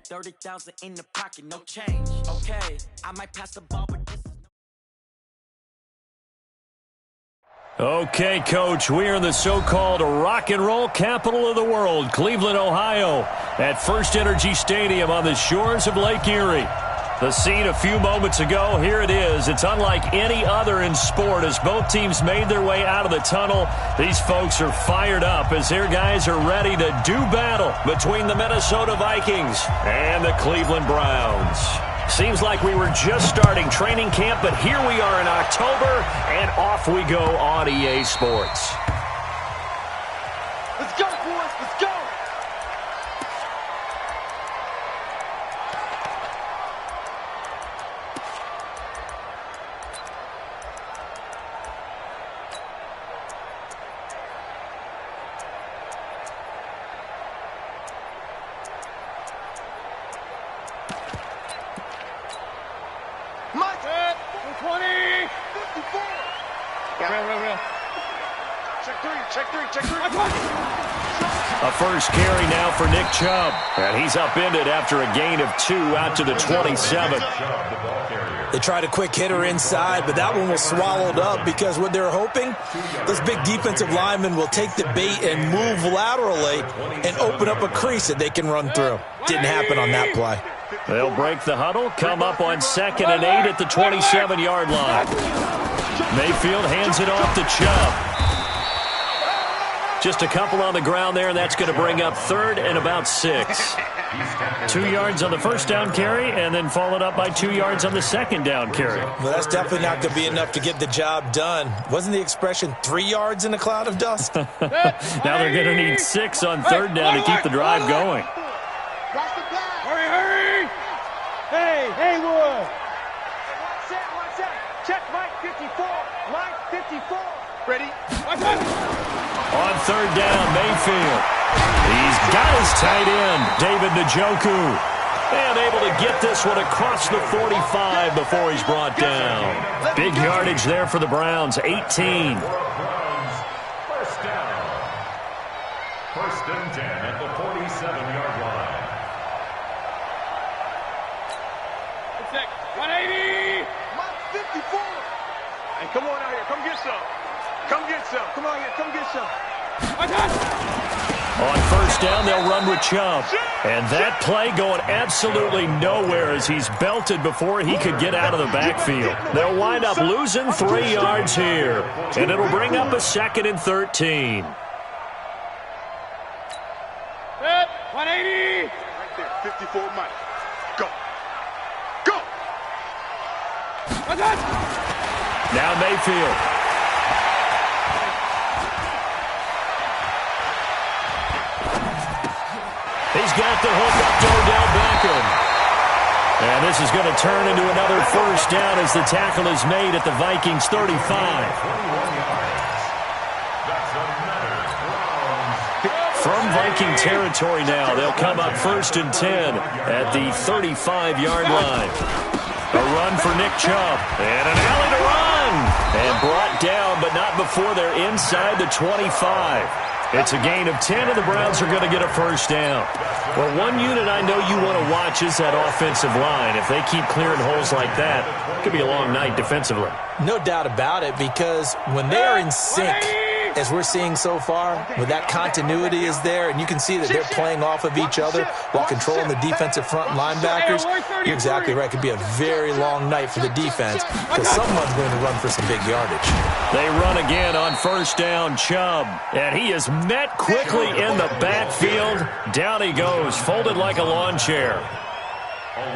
30,000 in the pocket, no change. Okay, I might pass the ball, but this is Okay, Coach, we are in the so-called rock and roll capital of the world, Cleveland, Ohio, at First Energy Stadium on the shores of Lake Erie. The scene a few moments ago, here it is. It's unlike any other in sport as both teams made their way out of the tunnel. These folks are fired up as their guys are ready to do battle between the Minnesota Vikings and the Cleveland Browns. Seems like we were just starting training camp, but here we are in October, and off we go on EA Sports. Let's go, boys. Let's go. Mike, 20, 54. Real. Check three. A first carry now for Nick Chubb. And he's upended after a gain of 2 out to the 27. They tried a quick hitter inside, but that one was swallowed up because what they're hoping, those big defensive linemen will take the bait and move laterally and open up a crease that they can run through. Didn't happen on that play. They'll break the huddle, come up on 2nd and 8 at the 27-yard line. Mayfield hands it off to Chubb. Just a couple on the ground there, and that's going to bring up 3rd and about 6. 2 yards on the first down carry, and then followed up by 2 yards on the second down carry. Well, that's definitely not going to be enough to get the job done. Wasn't the expression 3 yards in a cloud of dust? Now they're going to need 6 on 3rd down to keep the drive going. Hurry! Hey, Haywood! Watch out! Check Mike 54. Mike 54. Ready? Watch out! On 3rd down, Mayfield. He's got his tight end, David Njoku. And able to get this one across the 45 before he's brought down. Big yardage there for the Browns, 18. First down. 1st and 10 at the 47-yard line. 180! Mike 54! Hey, come on out here. Come get some. Come on here. Come get some. On 1st down, they'll run with Chubb. And that play going absolutely nowhere as he's belted before he could get out of the backfield. They'll wind up losing 3 yards here. And it'll bring up a 2nd and 13. 180! Right there, 54 Mike. Go! Now Mayfield. He's got the hook up to Odell Beckham. And this is going to turn into another first down as the tackle is made at the Vikings 35. From Viking territory now, they'll come up 1st and 10 at the 35-yard line. A run for Nick Chubb. And an alley to run. And brought down, but not before they're inside the 25. It's a gain of 10, and the Browns are going to get a first down. Well, one unit I know you want to watch is that offensive line. If they keep clearing holes like that, it could be a long night defensively. No doubt about it, because when they are in sync, as we're seeing so far, when that continuity is there, and you can see that they're playing off of each other while controlling the defensive front linebackers, you're exactly right. It could be a very long night for the defense because someone's going to run for some big yardage. They run again on 1st down, Chubb, and he is met quickly in the backfield. Down he goes, folded like a lawn chair.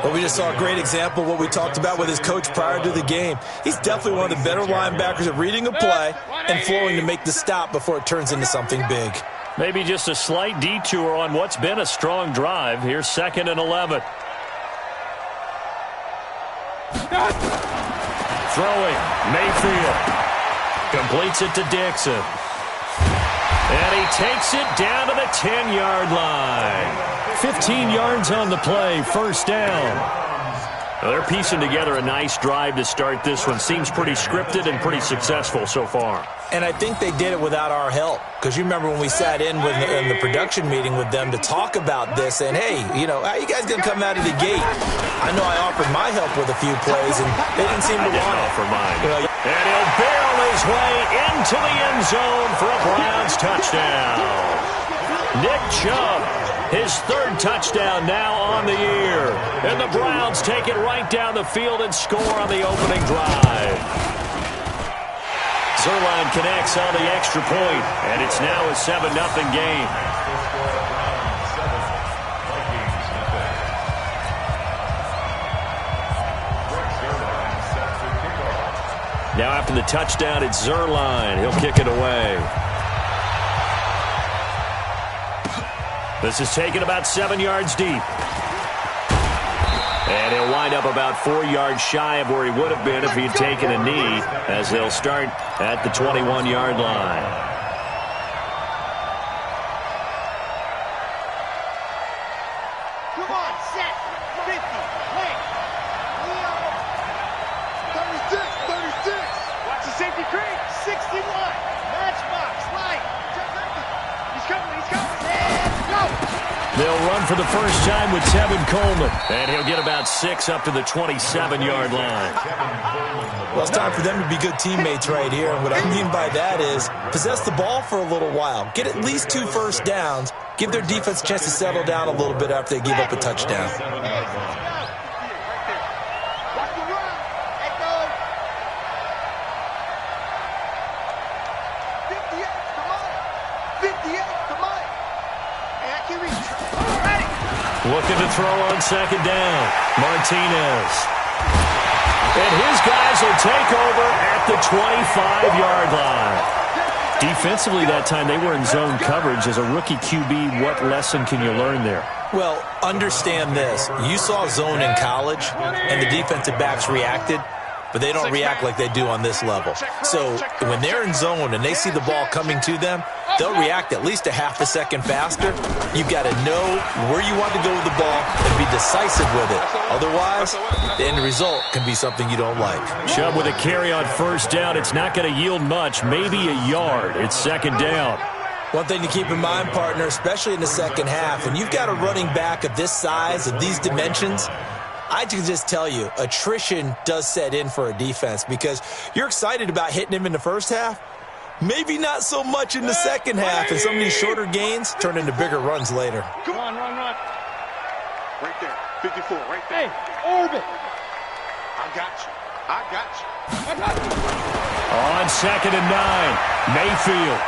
Well, we just saw a great example of what we talked about with his coach prior to the game. He's definitely one of the better linebackers at reading a play and flowing to make the stop before it turns into something big. Maybe just a slight detour on what's been a strong drive. Here's 2nd and 11. Throwing, Mayfield. Completes it to Dixon. And he takes it down to the 10-yard line. 15 yards on the play, first down. Well, they're piecing together a nice drive to start this one. Seems pretty scripted and pretty successful so far. And I think they did it without our help. Because you remember when we sat in the production meeting with them to talk about this, and hey, you know, how you guys going to come out of the gate? I know I offered my help with a few plays, and they didn't seem to want it. Offer mine. You know, and he'll barrel his way into the end zone for a Browns touchdown. Nick Chubb, his third touchdown now on the year. And the Browns take it right down the field and score on the opening drive. Zerline connects on the extra point, and it's now a 7-0 game. Now after the touchdown, it's Zerline. He'll kick it away. This is taken about 7 yards deep. And he'll wind up about 4 yards shy of where he would have been if he'd taken a knee, as they'll start at the 21-yard line. Come on, set, 50, wait. 36. Watch the safety creep. 61, matchbox, light. He's coming. Let's go. They'll run for the first time with Tevin Coleman. And he'll get about 6 up to the 27-yard line. well, it's time for them to be good teammates right here. And what I mean by that is possess the ball for a little while. Get at least 2 first downs. Give their defense a chance to settle down a little bit after they give up a touchdown. Looking to throw on second down. Martinez. And his guys will take over at the 25-yard line. Defensively that time, they were in zone coverage. As a rookie QB, what lesson can you learn there? Well, understand this. You saw zone in college, and the defensive backs reacted, but they don't react like they do on this level. So when they're in zone and they see the ball coming to them, they'll react at least a half a second faster. You've got to know where you want to go with the ball and be decisive with it. Otherwise, the end result can be something you don't like. Chubb with a carry on first down. It's not going to yield much, maybe a yard. It's second down. One thing to keep in mind, partner, especially in the second half, when you've got a running back of this size, of these dimensions, I can just tell you, attrition does set in for a defense because you're excited about hitting him in the first half. Maybe not so much in the second half, and some of these shorter gains turn into bigger runs later. Come on, run. Right there, 54, right there. Hey, orbit. I got you. On second and 9, Mayfield.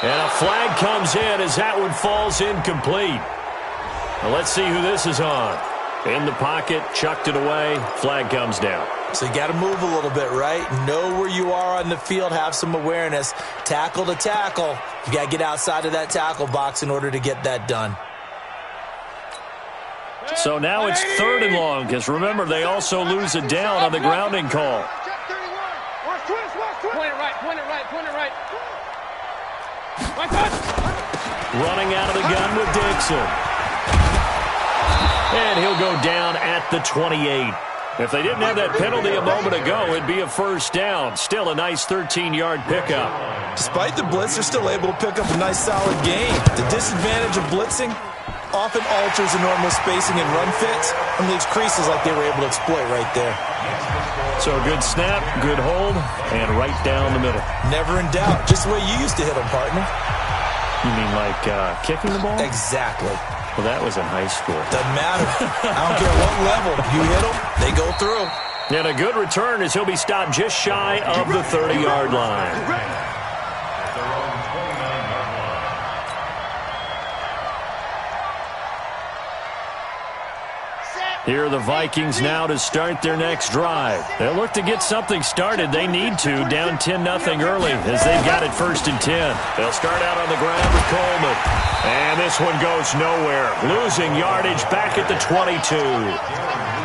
And a flag comes in as that one falls incomplete. Now let's see who this is on. In the pocket, chucked it away, flag comes down. So you got to move a little bit, right? Know where you are on the field, have some awareness. Tackle to tackle. You got to get outside of that tackle box in order to get that done. So now it's 3rd and long, because remember, they also lose it down on the grounding call. Point it right. Running out of the gun with Dixon. And he'll go down at the 28. If they didn't have that penalty a moment ago, it'd be a first down. Still a nice 13-yard pickup. Despite the blitz, they're still able to pick up a nice, solid gain. The disadvantage of blitzing often alters the normal spacing and run fits and leaves creases like they were able to exploit right there. So a good snap, good hold, and right down the middle. Never in doubt. Just the way you used to hit them, partner. You mean like kicking the ball? Exactly. Well, that was in high school. Doesn't matter. I don't care what level. You hit them, they go through. And a good return as he'll be stopped just shy of the 30-yard line. Here are the Vikings now to start their next drive. They'll look to get something started. They need to, down 10-0 early as they've got it 1st and 10. They'll start out on the ground with Coleman. And this one goes nowhere. Losing yardage back at the 22.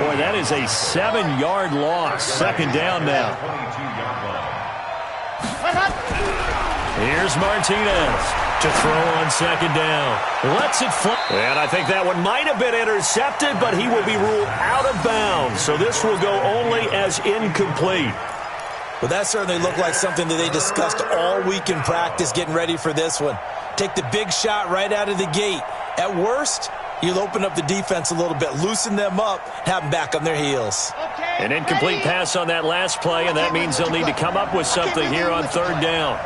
Boy, that is a 7-yard loss. Second down now. Here's Martinez. To throw on second down. Lets it fly. And I think that one might have been intercepted, but he will be ruled out of bounds. So this will go only as incomplete. Well, that certainly looked like something that they discussed all week in practice getting ready for this one. Take the big shot right out of the gate. At worst, you'll open up the defense a little bit, loosen them up, have them back on their heels. An incomplete pass on that last play, and that means they'll need to come up with something here on third down.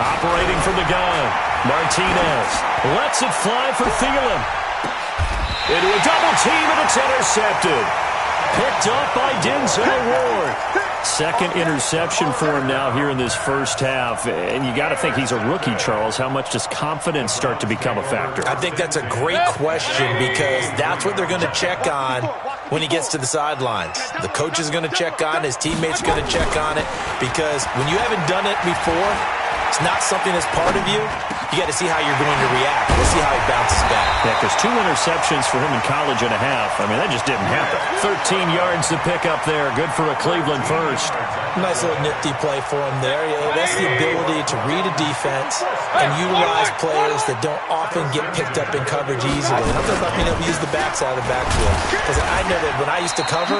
Operating from the gun, Martinez lets it fly for Thielen. Into a double team, and it's intercepted. Picked up by Denzel Ward. Second interception for him now here in this first half. And you got to think he's a rookie, Charles. How much does confidence start to become a factor? I think that's a great question because that's what they're going to check on when he gets to the sidelines. The coach is going to check on, his teammates are going to check on it, because when you haven't done it before, it's not something that's part of you. You got to see how you're going to react. We'll see how he bounces back. Yeah, because 2 interceptions for him in college and a half. I mean, that just didn't happen. 13 yards to pick up there. Good for a Cleveland first. Nice little nifty play for him there. Yeah, that's the ability to read a defense and utilize players that don't often get picked up in coverage easily. And I'm talking about being able to use the backside of the backfield. Because I know that when I used to cover,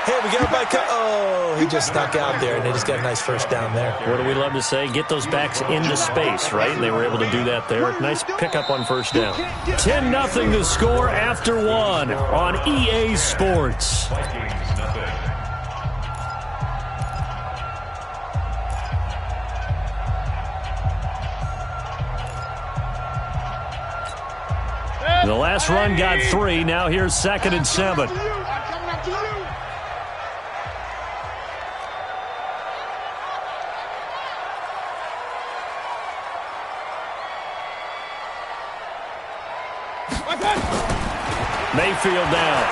hey, we got a back. Oh, he just snuck out there, and they just got a nice first down there. What do we love to say? Get those backs into space, right? And they were able to do that there. Nice pickup on first down. 10-0 the score after 1 on EA Sports. The last run got 3. Now here's 2nd and 7. Mayfield down.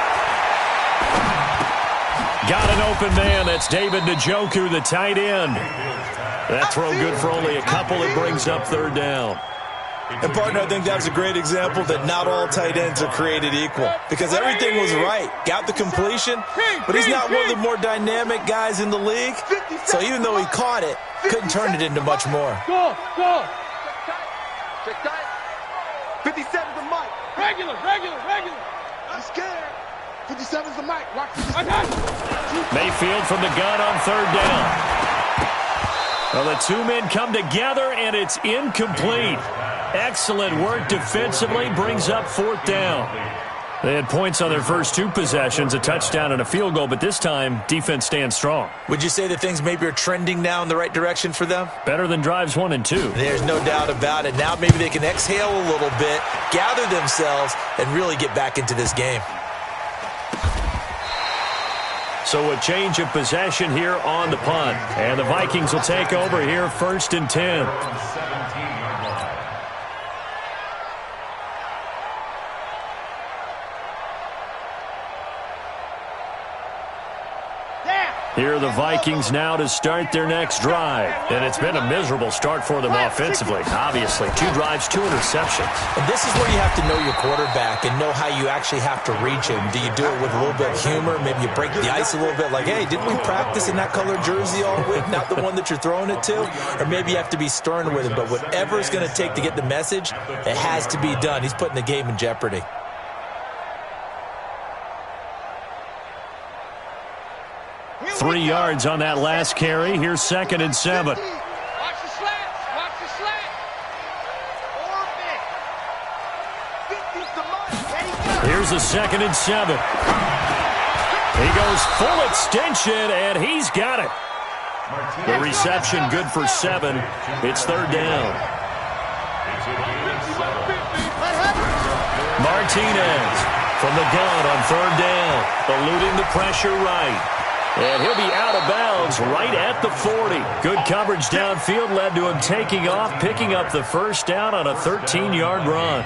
Got an open man. That's David Njoku, the tight end. That throw good for only a couple. It brings up third down. And, partner, I think that was a great example that not all tight ends are created equal, because everything was right. Got the completion, but he's not one of the more dynamic guys in the league. So even though he caught it, couldn't turn it into much more. Go. Check tight. 57's the mic. Regular. I'm scared. 57's the mic. Watch this. Mayfield from the gun on third down. Well, the 2 men come together, and it's incomplete. Excellent work defensively, brings up fourth down. They had points on their first 2 possessions, a touchdown and a field goal, but this time, defense stands strong. Would you say that things maybe are trending now in the right direction for them? Better than drives 1 and 2. There's no doubt about it. Now maybe they can exhale a little bit, gather themselves, and really get back into this game. So a change of possession here on the punt. And the Vikings will take over here, 1st and 10. Here are the Vikings now to start their next drive. And it's been a miserable start for them offensively. Obviously, 2 drives, 2 interceptions. And this is where you have to know your quarterback and know how you actually have to reach him. Do you do it with a little bit of humor? Maybe you break the ice a little bit like, hey, didn't we practice in that colored jersey all week? Not the one that you're throwing it to? Or maybe you have to be stern with him. But whatever it's going to take to get the message, it has to be done. He's putting the game in jeopardy. Three yards on that last carry. Here's 2nd and 7. Watch the slats. Here's a 2nd and 7. He goes full extension, and he's got it. The reception good for 7. It's third down. Martinez from the gun on third down, eluding the pressure right. And he'll be out of bounds right at the 40. Good coverage downfield led to him taking off, picking up the first down on a 13-yard run.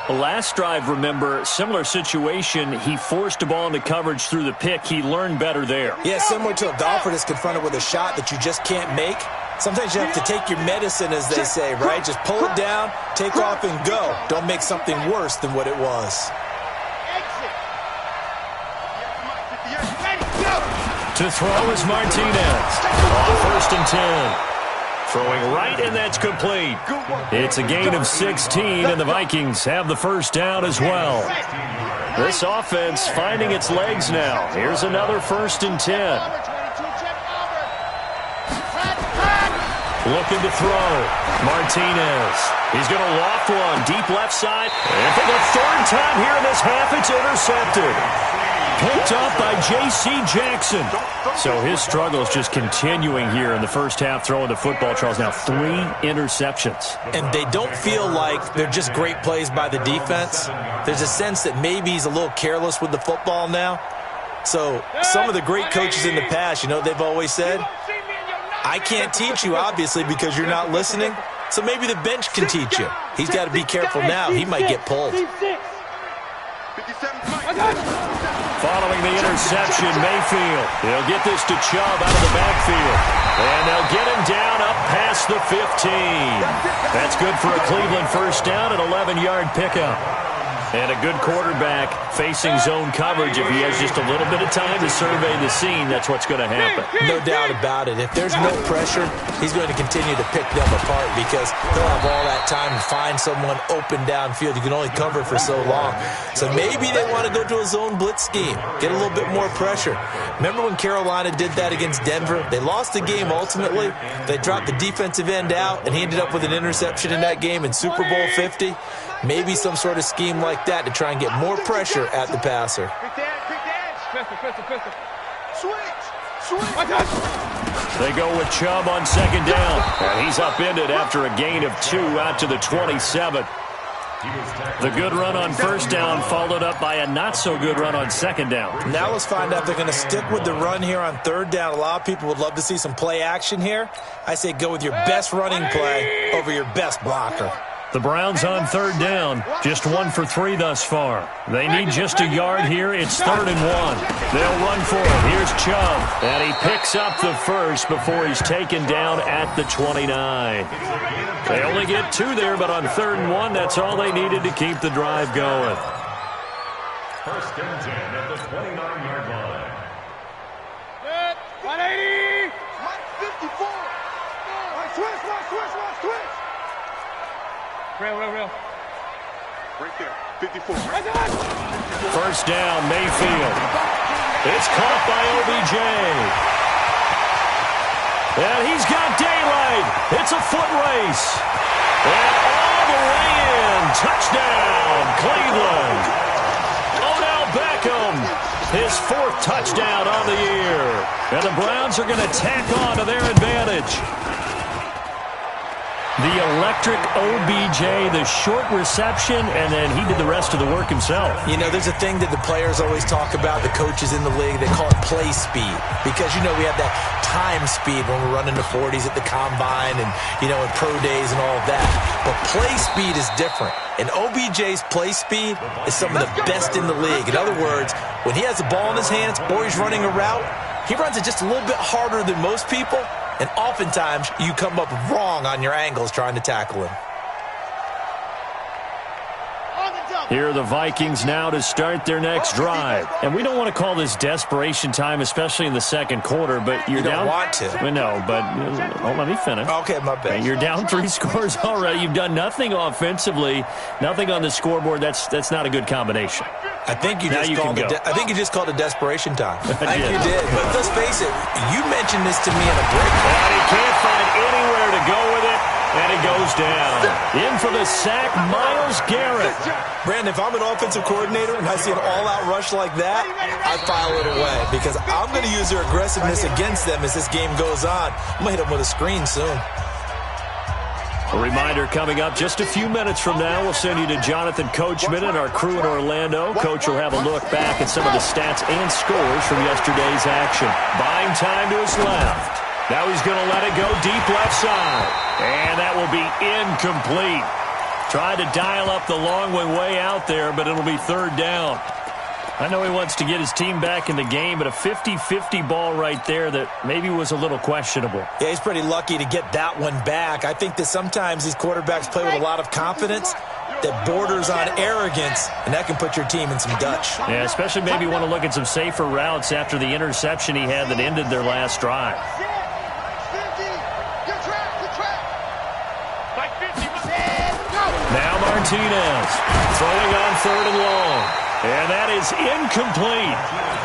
The last drive, remember, similar situation. He forced a ball into coverage through the pick. He learned better there. Yeah, similar to a golfer that's confronted with a shot that you just can't make. Sometimes you have to take your medicine, as they say, right? Just pull it down, take off, and go. Don't make something worse than what it was. To throw is Martinez. On 1st and 10. Throwing right, and that's complete. It's a gain of 16, and the Vikings have the first down as well. This offense finding its legs now. Here's another 1st and 10. Looking to throw. Martinez. He's going to loft one. Deep left side. And for the 3rd time here in this half, it's intercepted. Picked up by J.C. Jackson. So his struggle is just continuing here in the first half, throwing the football, Charles. Now 3 interceptions. And they don't feel like they're just great plays by the defense. There's a sense that maybe he's a little careless with the football now. So some of the great coaches in the past, you know, they've always said, I can't teach you, obviously, because you're not listening. So maybe the bench can teach you. He's got to be careful now. He might get pulled. Following the interception, Mayfield. He'll get this to Chubb out of the backfield. And they'll get him down up past the 15. That's good for a Cleveland first down, an 11-yard pickup. And a good quarterback facing zone coverage. If he has just a little bit of time to survey the scene, that's what's going to happen. No doubt about it. If there's no pressure, he's going to continue to pick them apart because he'll have all that time to find someone open downfield. You can only cover for so long. So maybe they want to go to a zone blitz scheme, get a little bit more pressure. Remember when Carolina did that against Denver? They lost the game ultimately. They dropped the defensive end out, and he ended up with an interception in that game in Super Bowl 50. Maybe some sort of scheme like that to try and get more pressure at the passer. They go with Chubb on 2nd down. And he's upended after a gain of 2 out to the 27. The good run on 1st down followed up by a not-so-good run on 2nd down. Now let's find out if they're going to stick with the run here on 3rd down. A lot of people would love to see some play action here. I say go with your best running play over your best blocker. The Browns on 3rd down, just 1 for 3 thus far. They need just a yard here. It's 3rd and 1. They'll run for it. Here's Chubb, and he picks up the first before he's taken down at the 29. They only get 2 there, but on 3rd and 1, that's all they needed to keep the drive going. 1st and 10 at the 29-yard line. 180. 54. Switch. Real. Right there, 54. 1st down, Mayfield. It's caught by OBJ. And he's got daylight. It's a foot race. And all the way in. Touchdown, Cleveland. Odell Beckham, his 4th touchdown on the year. And the Browns are going to tack on to their advantage. The electric OBJ, the short reception, and then he did the rest of the work himself. You know, there's a thing that the players always talk about, the coaches in the league, they call it play speed. Because, you know, we have that time speed when we're running the 40s at the combine and, you know, in pro days and all of that. But play speed is different. And OBJ's play speed is some of the best in the league. In other words, when he has the ball in his hands or he's running a route, he runs it just a little bit harder than most people. And oftentimes, you come up wrong on your angles trying to tackle him. Here are the Vikings now to start their next drive. And we don't want to call this desperation time, especially in the 2nd quarter, but you're down. You don't want to. No, but let me finish. Okay, my bad. You're down 3 scores already. You've done nothing offensively, nothing on the scoreboard. That's not a good combination. I think you just called it desperation time. I think you did. But let's face it, you mentioned this to me in a break. And he can't find anywhere to go with it, and he goes down. In for the sack, Myles Garrett. Brandon, if I'm an offensive coordinator and I see an all-out rush like that, I file it away because I'm going to use their aggressiveness against them as this game goes on. I'm going to hit them with a screen soon. A reminder coming up just a few minutes from now. We'll send you to Jonathan Coachman and our crew in Orlando. Coach will have a look back at some of the stats and scores from yesterday's action. Buying time to his left. Now he's going to let it go deep left side. And that will be incomplete. Tried to dial up the long way out there, but it'll be 3rd down. I know he wants to get his team back in the game, but a 50-50 ball right there that maybe was a little questionable. Yeah, he's pretty lucky to get that one back. I think that sometimes these quarterbacks play with a lot of confidence that borders on arrogance, and that can put your team in some Dutch. Yeah, especially maybe want to look at some safer routes after the interception he had that ended their last drive. Martinez throwing on 3rd and long. And that is incomplete.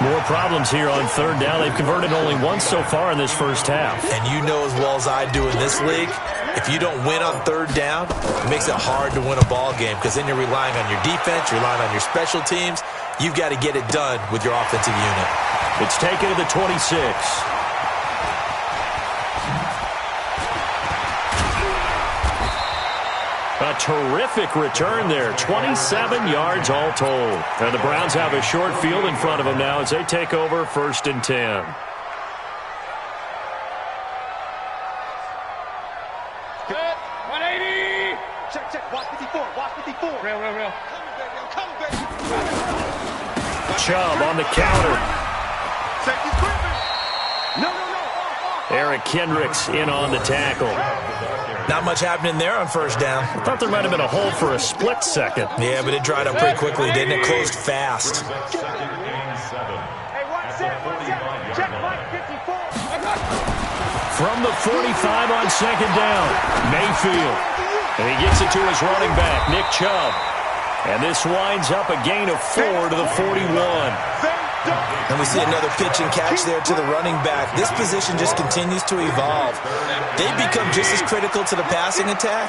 More problems here on 3rd down. They've converted only once so far in this first half. And you know as well as I do in this league, if you don't win on 3rd down, it makes it hard to win a ball game because then you're relying on your defense, you're relying on your special teams. You've got to get it done with your offensive unit. It's taken to the 26. A terrific return there. 27 yards all told. And the Browns have a short field in front of them now as they take over 1st and 10. Good. 180. Check. Watch 54. Watch 54. Real. Come, baby. Chubb on the counter. Safety's creeping. No. Eric Kendricks in on the tackle. Not much happening there on 1st down. I thought there might have been a hole for a split second. Yeah, but it dried up pretty quickly, didn't it? Closed fast. Hey, one set. Check Mike 54. From the 45 on 2nd down, Mayfield. And he gets it to his running back, Nick Chubb. And this winds up a gain of 4 to the 41. And we see another pitch and catch there to the running back. This position just continues to evolve. They've become just as critical to the passing attack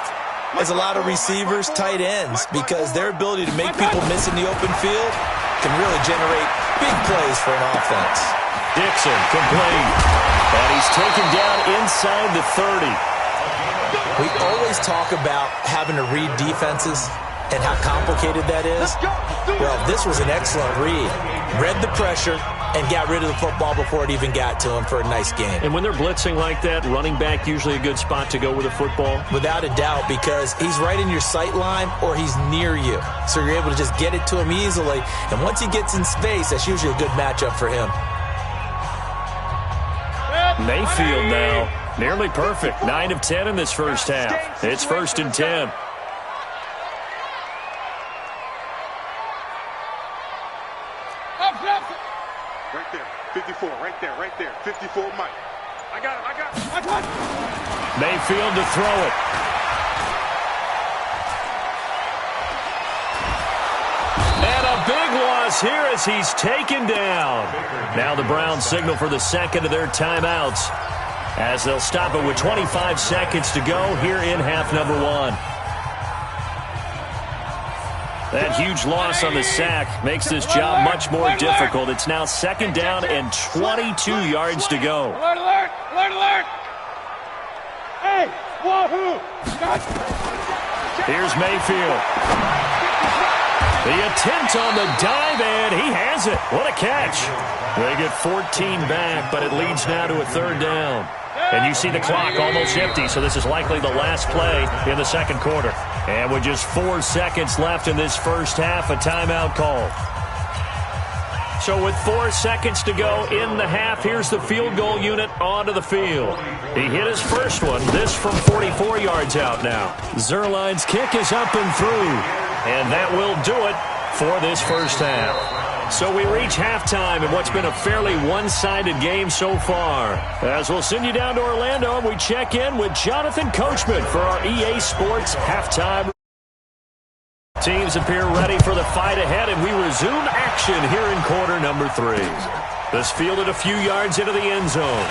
as a lot of receivers, tight ends, because their ability to make people miss in the open field can really generate big plays for an offense. Dixon complete. And he's taken down inside the 30. We always talk about having to read defenses and how complicated that is. Well, this was an excellent read. Read the pressure and got rid of the football before it even got to him for a nice game. And when they're blitzing like that, running back usually a good spot to go with a football? Without a doubt, because he's right in your sight line or he's near you. So you're able to just get it to him easily. And once he gets in space, that's usually a good matchup for him. Mayfield now, nearly perfect. 9 of 10 in this first half. It's 1st and 10. Right there. 54. Right there. 54 Mike. I got him. Mayfield to throw it. And a big loss here as he's taken down. Now the Browns signal for the second of their timeouts as they'll stop it with 25 seconds to go here in half number 1. That huge loss on the sack makes this job much more difficult. It's now 2nd down and 22 yards to go. Alert! Hey, wahoo! Here's Mayfield. The attempt on the dive, and he has it. What a catch. They get 14 back, but it leads now to a 3rd down. And you see the clock almost empty, so this is likely the last play in the second quarter. And with just 4 seconds left in this first half, a timeout call. So with 4 seconds to go in the half, here's the field goal unit onto the field. He hit his first one, this from 44 yards out now. Zerline's kick is up and through, and that will do it for this first half. So we reach halftime in what's been a fairly one-sided game so far. As we'll send you down to Orlando, and we check in with Jonathan Coachman for our EA Sports halftime. Teams appear ready for the fight ahead, and we resume action here in quarter number 3. This fielded a few yards into the end zone.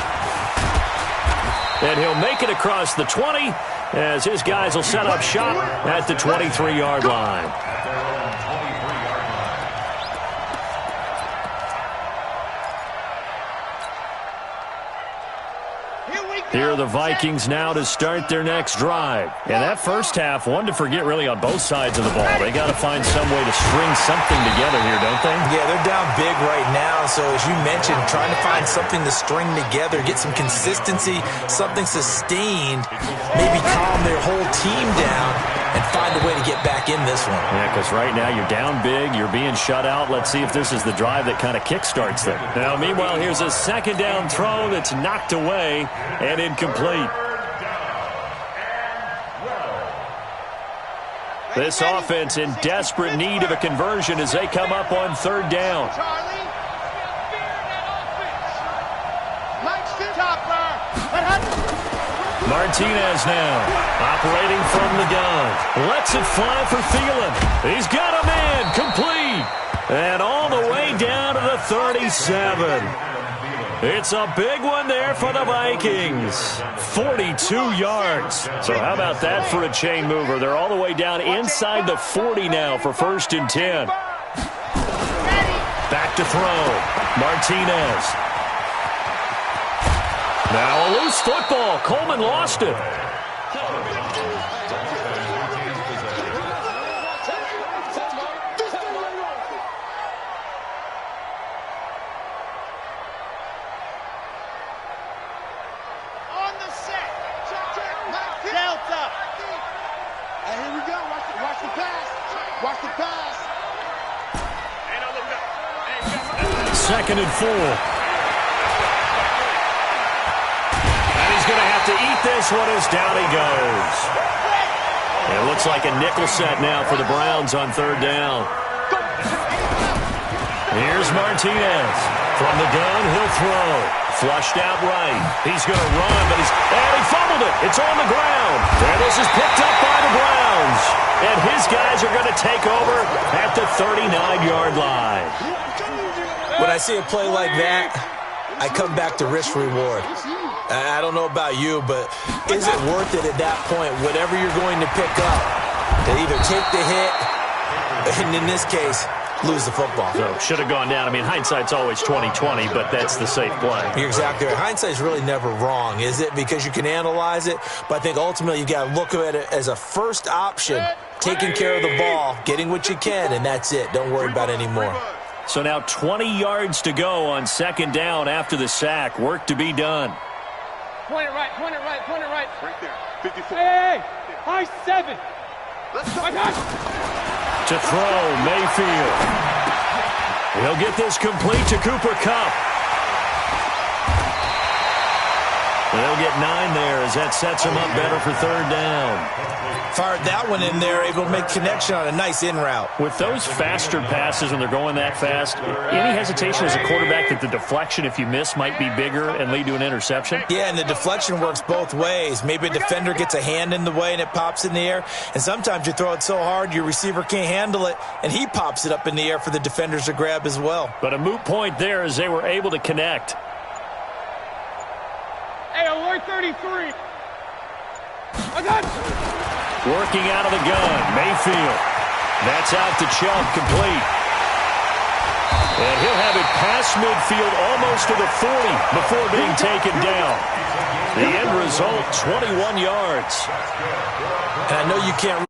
And he'll make it across the 20 as his guys will set up shop at the 23-yard line. Here are the Vikings now to start their next drive. And that first half, one to forget really on both sides of the ball. They got to find some way to string something together here, don't they? Yeah, they're down big right now. So as you mentioned, trying to find something to string together, get some consistency, something sustained, maybe calm their whole team down and find a way to get back in this one. Yeah, because right now you're down big, you're being shut out. Let's see if this is the drive that kind of kickstarts them. Now, meanwhile, here's a 2nd down throw that's knocked away and incomplete. This offense in desperate need of a conversion as they come up on 3rd down. Martinez now, operating from the gun. Lets it fly for Thielen. He's got a man, complete. And all the way down to the 37. It's a big one there for the Vikings. 42 yards. So how about that for a chain mover? They're all the way down inside the 40 now for 1st and 10. Back to throw. Martinez. Now a loose football. Coleman lost it. Watch the pass. 2nd and 4. And he's going to have to eat this one as down he goes. It looks like a nickel set now for the Browns on 3rd down. Here's Martinez. From the gun, he'll throw. Flushed out right. He's going to run, but he fumbled it. It's on the ground. And this is picked up by the Browns. And his guys are going to take over at the 39-yard line. When I see a play like that, I come back to risk-reward. I don't know about you, but is it worth it at that point, whatever you're going to pick up, to either take the hit, and in this case, lose the football? So, should have gone down. I mean, hindsight's always 20/20, but that's the safe play. You're exactly right. Hindsight's really never wrong, is it? Because you can analyze it, but I think ultimately you got to look at it as a first option, taking care of the ball, getting what you can, and that's it. Don't worry about any more. So now 20 yards to go on 2nd down after the sack. Work to be done. Point it right, point it right, point it right. Right there, 54. Hey, high 7. Let's go. To throw, Mayfield. He'll get this complete to Cooper Kupp. They'll get 9 there as that sets him up better for 3rd down. Fired that one in there, able to make connection on a nice in route. With those faster passes when they're going that fast, any hesitation as a quarterback that the deflection, if you miss, might be bigger and lead to an interception? Yeah, and the deflection works both ways. Maybe a defender gets a hand in the way and it pops in the air, and sometimes you throw it so hard your receiver can't handle it, and he pops it up in the air for the defenders to grab as well. But a moot point there as they were able to connect. Hey, alert 33. I got you. Working out of the gun, Mayfield. That's out to Chubb, complete. And he'll have it past midfield almost to the 40 before being taken down. The end result, 21 yards. And I know you can't